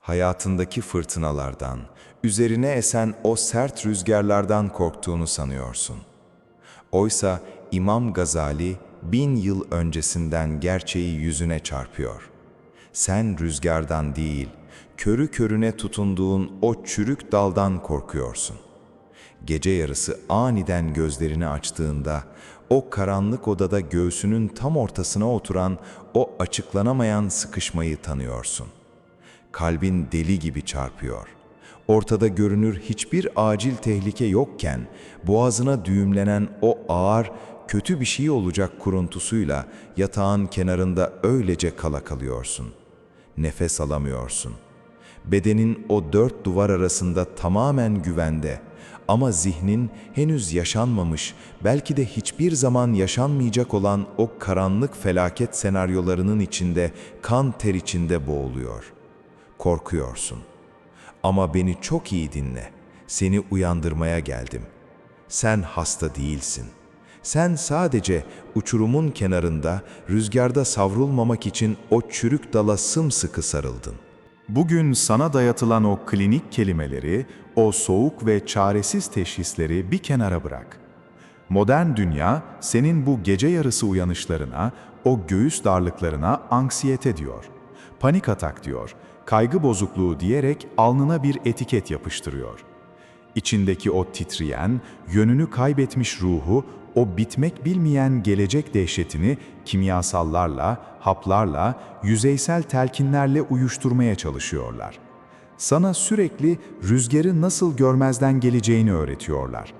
Hayatındaki fırtınalardan, üzerine esen o sert rüzgarlardan korktuğunu sanıyorsun. Oysa İmam Gazali 1000 yıl öncesinden gerçeği yüzüne çarpıyor. Sen rüzgardan değil, körü körüne tutunduğun o çürük daldan korkuyorsun. Gece yarısı aniden gözlerini açtığında, o karanlık odada göğsünün tam ortasına oturan o açıklanamayan sıkışmayı tanıyorsun. Kalbin deli gibi çarpıyor. Ortada görünür hiçbir acil tehlike yokken, boğazına düğümlenen o ağır, kötü bir şey olacak kuruntusuyla yatağın kenarında öylece kala kalıyorsun. Nefes alamıyorsun. Bedenin o dört duvar arasında tamamen güvende ama zihnin henüz yaşanmamış, belki de hiçbir zaman yaşanmayacak olan o karanlık felaket senaryolarının içinde, kan ter içinde boğuluyor. Korkuyorsun. Ama beni çok iyi dinle. Seni uyandırmaya geldim. Sen hasta değilsin. Sen sadece uçurumun kenarında, rüzgarda savrulmamak için o çürük dala sımsıkı sarıldın. Bugün sana dayatılan o klinik kelimeleri, o soğuk ve çaresiz teşhisleri bir kenara bırak. Modern dünya senin bu gece yarısı uyanışlarına, o göğüs darlıklarına anksiyete diyor. Panik atak diyor, kaygı bozukluğu diyerek alnına bir etiket yapıştırıyor. İçindeki o titreyen, yönünü kaybetmiş ruhu, o bitmek bilmeyen gelecek dehşetini kimyasallarla, haplarla, yüzeysel telkinlerle uyuşturmaya çalışıyorlar. Sana sürekli rüzgarı nasıl görmezden geleceğini öğretiyorlar.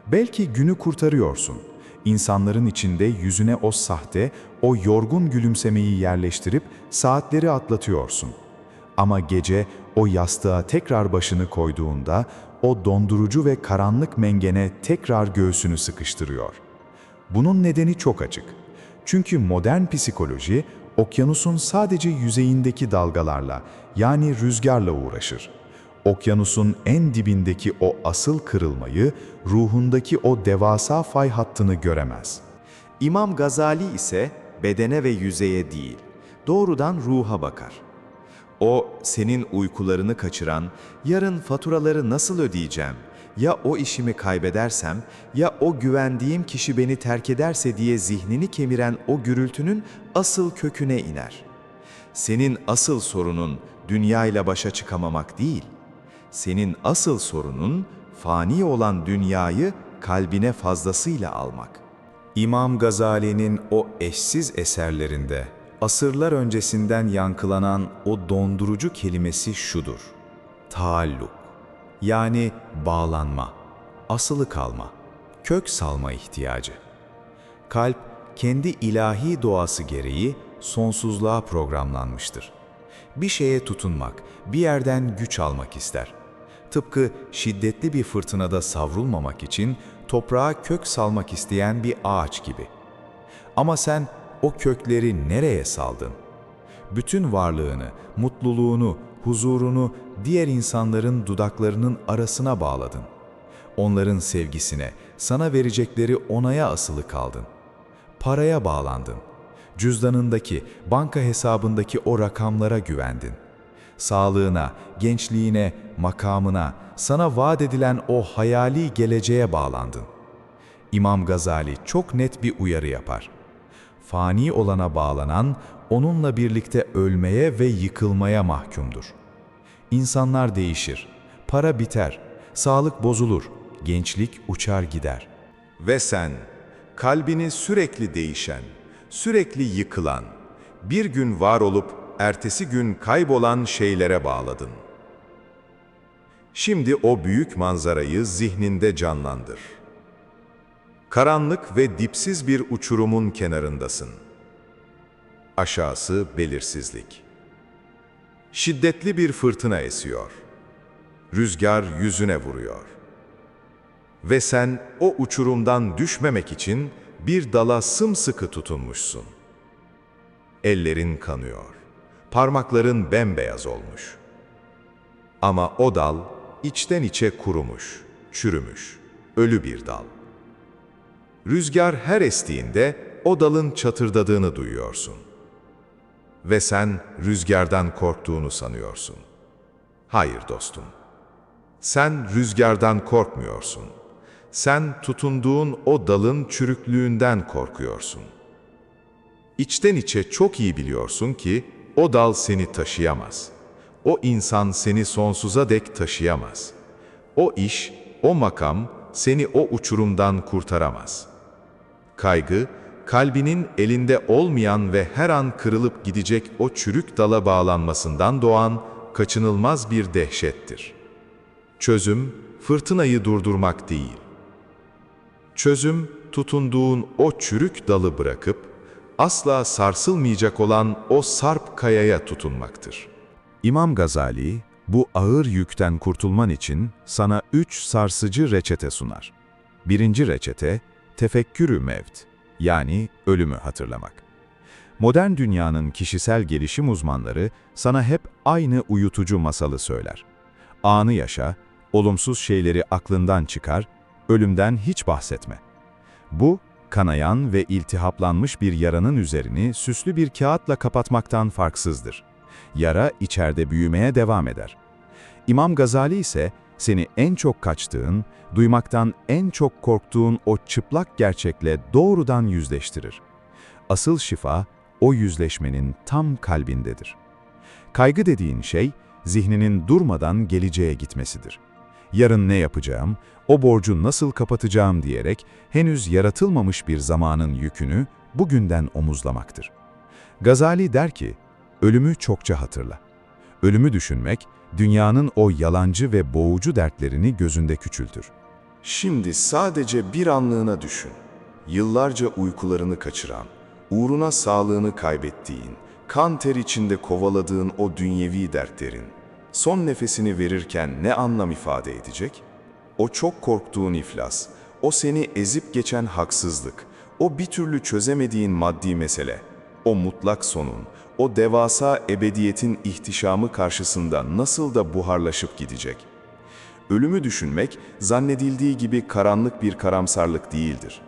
Belki günü kurtarıyorsun. İnsanların içinde yüzüne o sahte, o yorgun gülümsemeyi yerleştirip saatleri atlatıyorsun. Ama gece o yastığa tekrar başını koyduğunda, o dondurucu ve karanlık mengene tekrar göğsünü sıkıştırıyor. Bunun nedeni çok açık. Çünkü modern psikoloji, okyanusun sadece yüzeyindeki dalgalarla, yani rüzgarla uğraşır. Okyanusun en dibindeki o asıl kırılmayı, ruhundaki o devasa fay hattını göremez. İmam Gazali ise bedene ve yüzeye değil, doğrudan ruha bakar. O, senin uykularını kaçıran, yarın faturaları nasıl ödeyeceğim, ya o işimi kaybedersem, ya o güvendiğim kişi beni terk ederse diye zihnini kemiren o gürültünün asıl köküne iner. Senin asıl sorunun dünyayla başa çıkamamak değil, senin asıl sorunun fani olan dünyayı kalbine fazlasıyla almak. İmam Gazali'nin o eşsiz eserlerinde, asırlar öncesinden yankılanan o dondurucu kelimesi şudur: taalluk. Yani bağlanma, asılı kalma, kök salma ihtiyacı. Kalp, kendi ilahi doğası gereği sonsuzluğa programlanmıştır. Bir şeye tutunmak, bir yerden güç almak ister. Tıpkı şiddetli bir fırtınada savrulmamak için toprağa kök salmak isteyen bir ağaç gibi. Ama sen o kökleri nereye saldın? Bütün varlığını, mutluluğunu, huzurunu diğer insanların dudaklarının arasına bağladın. Onların sevgisine, sana verecekleri onaya asılı kaldın. Paraya bağlandın. Cüzdanındaki, banka hesabındaki o rakamlara güvendin. Sağlığına, gençliğine, makamına, sana vaat edilen o hayali geleceğe bağlandın. İmam Gazali çok net bir uyarı yapar. Fani olana bağlanan, onunla birlikte ölmeye ve yıkılmaya mahkumdur. İnsanlar değişir, para biter, sağlık bozulur, gençlik uçar gider. Ve sen, kalbini sürekli değişen, sürekli yıkılan, bir gün var olup ertesi gün kaybolan şeylere bağladın. Şimdi o büyük manzarayı zihninde canlandır. Karanlık ve dipsiz bir uçurumun kenarındasın. Aşağısı belirsizlik. Şiddetli bir fırtına esiyor. Rüzgar yüzüne vuruyor. Ve sen o uçurumdan düşmemek için bir dala sımsıkı tutunmuşsun. Ellerin kanıyor. Parmakların bembeyaz olmuş. Ama o dal içten içe kurumuş, çürümüş, ölü bir dal. Rüzgar her estiğinde o dalın çatırdadığını duyuyorsun. Ve sen rüzgardan korktuğunu sanıyorsun. Hayır dostum. Sen rüzgardan korkmuyorsun. Sen tutunduğun o dalın çürüklüğünden korkuyorsun. İçten içe çok iyi biliyorsun ki o dal seni taşıyamaz. O insan seni sonsuza dek taşıyamaz. O iş, o makam seni o uçurumdan kurtaramaz. Kaygı, kalbinin elinde olmayan ve her an kırılıp gidecek o çürük dala bağlanmasından doğan kaçınılmaz bir dehşettir. Çözüm, fırtınayı durdurmak değil. Çözüm, tutunduğun o çürük dalı bırakıp, asla sarsılmayacak olan o sarp kayaya tutunmaktır. İmam Gazali, bu ağır yükten kurtulman için sana 3 sarsıcı reçete sunar. Birinci reçete, tefekkürü mevt, yani ölümü hatırlamak. Modern dünyanın kişisel gelişim uzmanları sana hep aynı uyutucu masalı söyler. Anı yaşa, olumsuz şeyleri aklından çıkar, ölümden hiç bahsetme. Bu, kanayan ve iltihaplanmış bir yaranın üzerini süslü bir kağıtla kapatmaktan farksızdır. Yara içeride büyümeye devam eder. İmam Gazali ise seni en çok kaçtığın, duymaktan en çok korktuğun o çıplak gerçekle doğrudan yüzleştirir. Asıl şifa, o yüzleşmenin tam kalbindedir. Kaygı dediğin şey, zihninin durmadan geleceğe gitmesidir. Yarın ne yapacağım, o borcu nasıl kapatacağım diyerek henüz yaratılmamış bir zamanın yükünü bugünden omuzlamaktır. Gazali der ki, ölümü çokça hatırla. Ölümü düşünmek, dünyanın o yalancı ve boğucu dertlerini gözünde küçültür. Şimdi sadece bir anlığına düşün. Yıllarca uykularını kaçıran, uğruna sağlığını kaybettiğin, kan ter içinde kovaladığın o dünyevi dertlerin, son nefesini verirken ne anlam ifade edecek? O çok korktuğun iflas, o seni ezip geçen haksızlık, o bir türlü çözemediğin maddi mesele, o mutlak sonun, o devasa ebediyetin ihtişamı karşısında nasıl da buharlaşıp gidecek? Ölümü düşünmek, zannedildiği gibi karanlık bir karamsarlık değildir.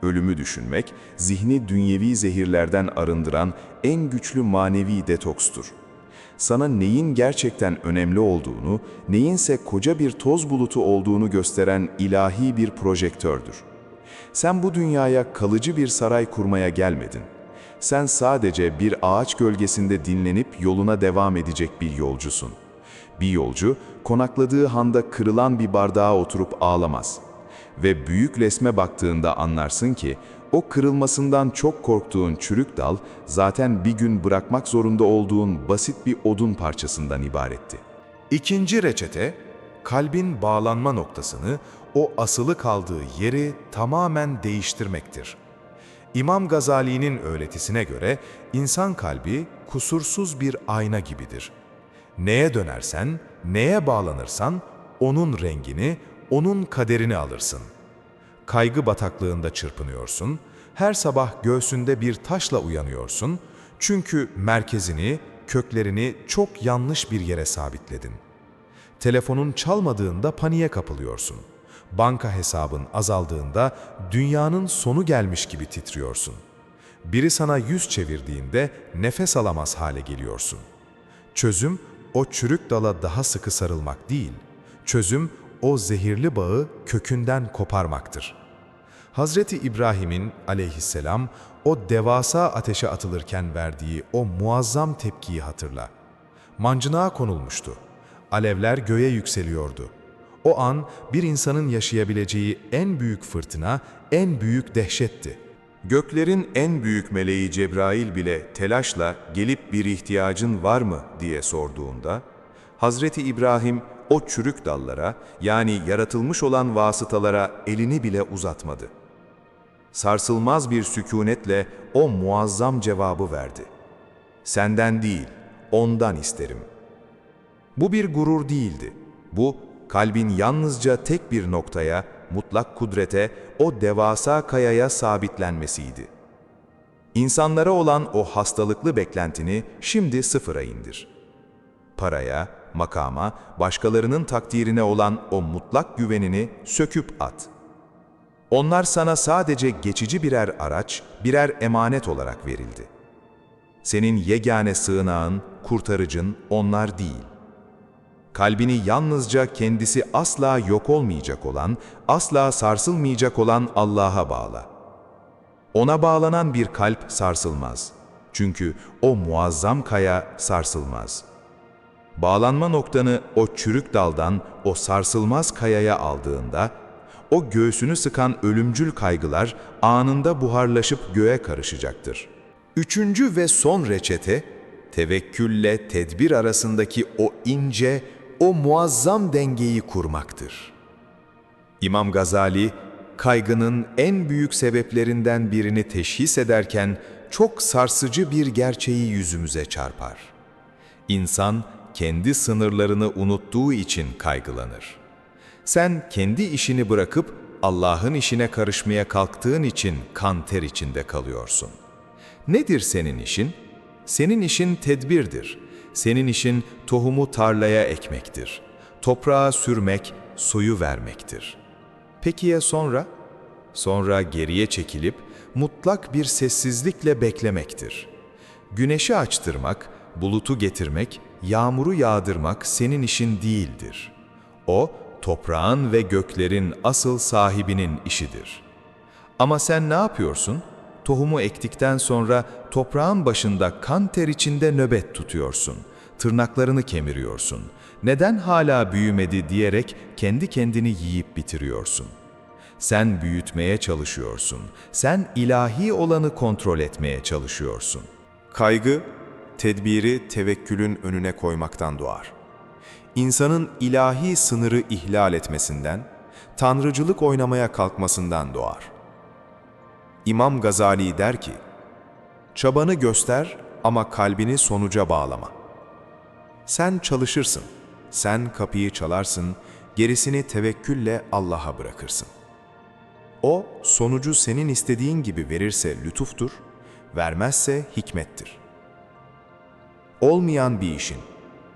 Ölümü düşünmek, zihni dünyevi zehirlerden arındıran en güçlü manevi detokstur. Sana neyin gerçekten önemli olduğunu, neyinse koca bir toz bulutu olduğunu gösteren ilahi bir projektördür. Sen bu dünyaya kalıcı bir saray kurmaya gelmedin. Sen sadece bir ağaç gölgesinde dinlenip yoluna devam edecek bir yolcusun. Bir yolcu, konakladığı handa kırılan bir bardağa oturup ağlamaz. Ve büyük resme baktığında anlarsın ki, o kırılmasından çok korktuğun çürük dal, zaten bir gün bırakmak zorunda olduğun basit bir odun parçasından ibaretti. İkinci reçete, kalbin bağlanma noktasını, o asılı kaldığı yeri tamamen değiştirmektir. İmam Gazali'nin öğretisine göre, insan kalbi kusursuz bir ayna gibidir. Neye dönersen, neye bağlanırsan, onun rengini, onun kaderini alırsın. Kaygı bataklığında çırpınıyorsun, her sabah göğsünde bir taşla uyanıyorsun, çünkü merkezini, köklerini çok yanlış bir yere sabitledin. Telefonun çalmadığında paniğe kapılıyorsun. Banka hesabın azaldığında dünyanın sonu gelmiş gibi titriyorsun. Biri sana yüz çevirdiğinde nefes alamaz hale geliyorsun. Çözüm, o çürük dala daha sıkı sarılmak değil, çözüm, o zehirli bağı kökünden koparmaktır. Hazreti İbrahim'in aleyhisselam o devasa ateşe atılırken verdiği o muazzam tepkiyi hatırla. Mancınığa konulmuştu. Alevler göğe yükseliyordu. O an bir insanın yaşayabileceği en büyük fırtına, en büyük dehşetti. Göklerin en büyük meleği Cebrail bile telaşla gelip bir ihtiyacın var mı diye sorduğunda, Hazreti İbrahim o çürük dallara, yani yaratılmış olan vasıtalara elini bile uzatmadı. Sarsılmaz bir sükunetle o muazzam cevabı verdi. Senden değil, ondan isterim. Bu bir gurur değildi. Bu, kalbin yalnızca tek bir noktaya, mutlak kudrete, o devasa kayaya sabitlenmesiydi. İnsanlara olan o hastalıklı beklentini şimdi sıfıra indir. Paraya, makama, başkalarının takdirine olan o mutlak güvenini söküp at. Onlar sana sadece geçici birer araç, birer emanet olarak verildi. Senin yegane sığınağın, kurtarıcın onlar değil. kalbini yalnızca kendisi asla yok olmayacak olan, asla sarsılmayacak olan Allah'a bağla. Ona bağlanan bir kalp sarsılmaz. Çünkü o muazzam kaya sarsılmaz. Bağlanma noktanı o çürük daldan o sarsılmaz kayaya aldığında, o göğsünü sıkan ölümcül kaygılar anında buharlaşıp göğe karışacaktır. Üçüncü ve son reçete, tevekkülle tedbir arasındaki o ince, o muazzam dengeyi kurmaktır. İmam Gazali, kaygının en büyük sebeplerinden birini teşhis ederken çok sarsıcı bir gerçeği yüzümüze çarpar. İnsan kendi sınırlarını unuttuğu için kaygılanır. Sen kendi işini bırakıp Allah'ın işine karışmaya kalktığın için kan ter içinde kalıyorsun. Nedir senin işin? Senin işin tedbirdir. Senin işin tohumu tarlaya ekmektir. Toprağa sürmek, suyu vermektir. Peki ya sonra? Sonra geriye çekilip mutlak bir sessizlikle beklemektir. Güneşi açtırmak, bulutu getirmek, yağmuru yağdırmak senin işin değildir. O, toprağın ve göklerin asıl sahibinin işidir. Ama sen ne yapıyorsun? Tohumu ektikten sonra toprağın başında kan ter içinde nöbet tutuyorsun. Tırnaklarını kemiriyorsun. Neden hala büyümedi diyerek kendi kendini yiyip bitiriyorsun. Sen büyütmeye çalışıyorsun. Sen ilahi olanı kontrol etmeye çalışıyorsun. Kaygı, tedbiri tevekkülün önüne koymaktan doğar. İnsanın ilahi sınırı ihlal etmesinden, tanrıcılık oynamaya kalkmasından doğar. İmam Gazali der ki, "Çabanı göster ama kalbini sonuca bağlama. Sen çalışırsın, sen kapıyı çalarsın, gerisini tevekkülle Allah'a bırakırsın. O, sonucu senin istediğin gibi verirse lütuftur, vermezse hikmettir. Olmayan bir işin,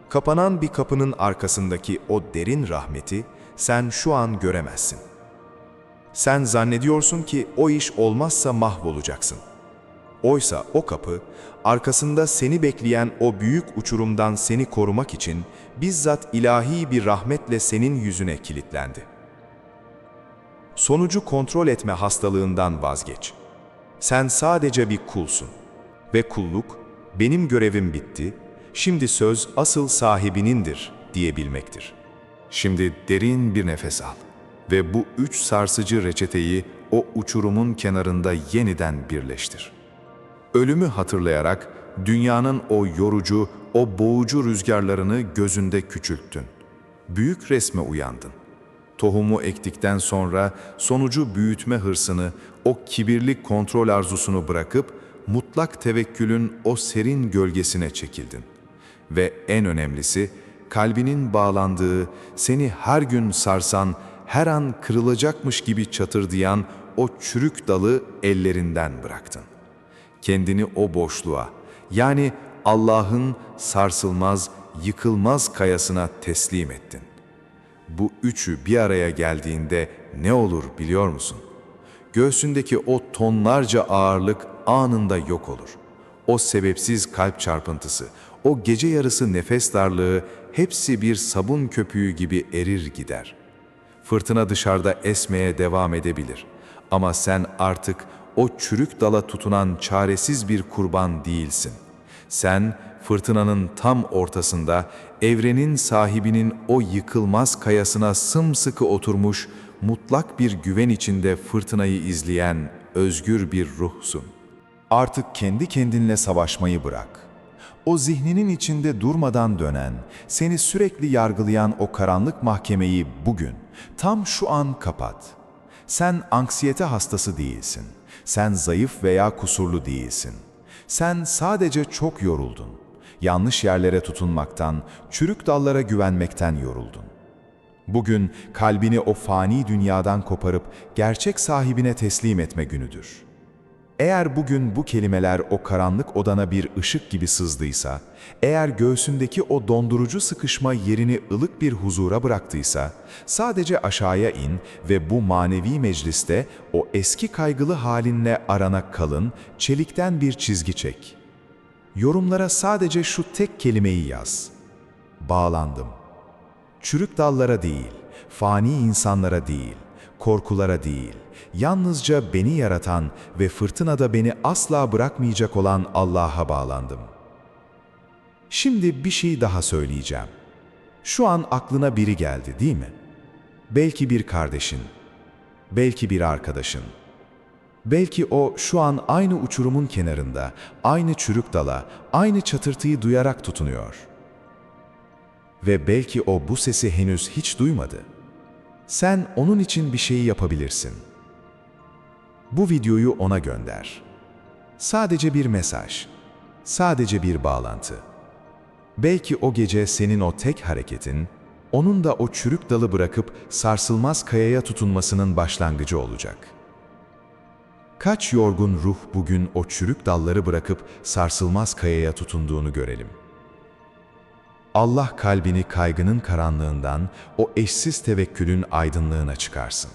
kapanan bir kapının arkasındaki o derin rahmeti sen şu an göremezsin. Sen zannediyorsun ki o iş olmazsa mahvolacaksın. Oysa o kapı, arkasında seni bekleyen o büyük uçurumdan seni korumak için bizzat ilahi bir rahmetle senin yüzüne kilitlendi. Sonucu kontrol etme hastalığından vazgeç. Sen sadece bir kulsun. Ve kulluk, benim görevim bitti, şimdi söz asıl sahibinindir diyebilmektir. Şimdi derin bir nefes al ve bu 3 sarsıcı reçeteyi o uçurumun kenarında yeniden birleştir. Ölümü hatırlayarak dünyanın o yorucu, o boğucu rüzgarlarını gözünde küçülttün. Büyük resme uyandın. Tohumu ektikten sonra sonucu büyütme hırsını, o kibirli kontrol arzusunu bırakıp mutlak tevekkülün o serin gölgesine çekildin. Ve en önemlisi, kalbinin bağlandığı, seni her gün sarsan, her an kırılacakmış gibi çatırdayan o çürük dalı ellerinden bıraktın. Kendini o boşluğa, yani Allah'ın sarsılmaz, yıkılmaz kayasına teslim ettin. Bu üçü bir araya geldiğinde ne olur biliyor musun? Göğsündeki o tonlarca ağırlık anında yok olur. O sebepsiz kalp çarpıntısı, o gece yarısı nefes darlığı hepsi bir sabun köpüğü gibi erir gider. Fırtına dışarıda esmeye devam edebilir. Ama sen artık o çürük dala tutunan çaresiz bir kurban değilsin. Sen fırtınanın tam ortasında evrenin sahibinin o yıkılmaz kayasına sımsıkı oturmuş, mutlak bir güven içinde fırtınayı izleyen özgür bir ruhsun. Artık kendi kendinle savaşmayı bırak. O zihninin içinde durmadan dönen, seni sürekli yargılayan o karanlık mahkemeyi bugün, tam şu an kapat. Sen anksiyete hastası değilsin. Sen zayıf veya kusurlu değilsin. Sen sadece çok yoruldun. Yanlış yerlere tutunmaktan, çürük dallara güvenmekten yoruldun. Bugün kalbini o fani dünyadan koparıp gerçek sahibine teslim etme günüdür. Eğer bugün bu kelimeler o karanlık odana bir ışık gibi sızdıysa, eğer göğsündeki o dondurucu sıkışma yerini ılık bir huzura bıraktıysa, sadece aşağıya in ve bu manevi mecliste o eski kaygılı halinle arana kalın, çelikten bir çizgi çek. Yorumlara sadece şu tek kelimeyi yaz. Bağlandım. Çürük dallara değil, fani insanlara değil, korkulara değil, yalnızca beni yaratan ve fırtınada beni asla bırakmayacak olan Allah'a bağlandım. Şimdi bir şey daha söyleyeceğim. Şu an aklına biri geldi, değil mi? Belki bir kardeşin, belki bir arkadaşın. Belki o şu an aynı uçurumun kenarında, aynı çürük dala, aynı çatırtıyı duyarak tutunuyor. Ve belki o bu sesi henüz hiç duymadı. Sen onun için bir şeyi yapabilirsin. Bu videoyu ona gönder. Sadece bir mesaj, sadece bir bağlantı. Belki o gece senin o tek hareketin, onun da o çürük dalı bırakıp sarsılmaz kayaya tutunmasının başlangıcı olacak. Kaç yorgun ruh bugün o çürük dalları bırakıp sarsılmaz kayaya tutunduğunu görelim. Allah kalbini kaygının karanlığından o eşsiz tevekkülün aydınlığına çıkarsın.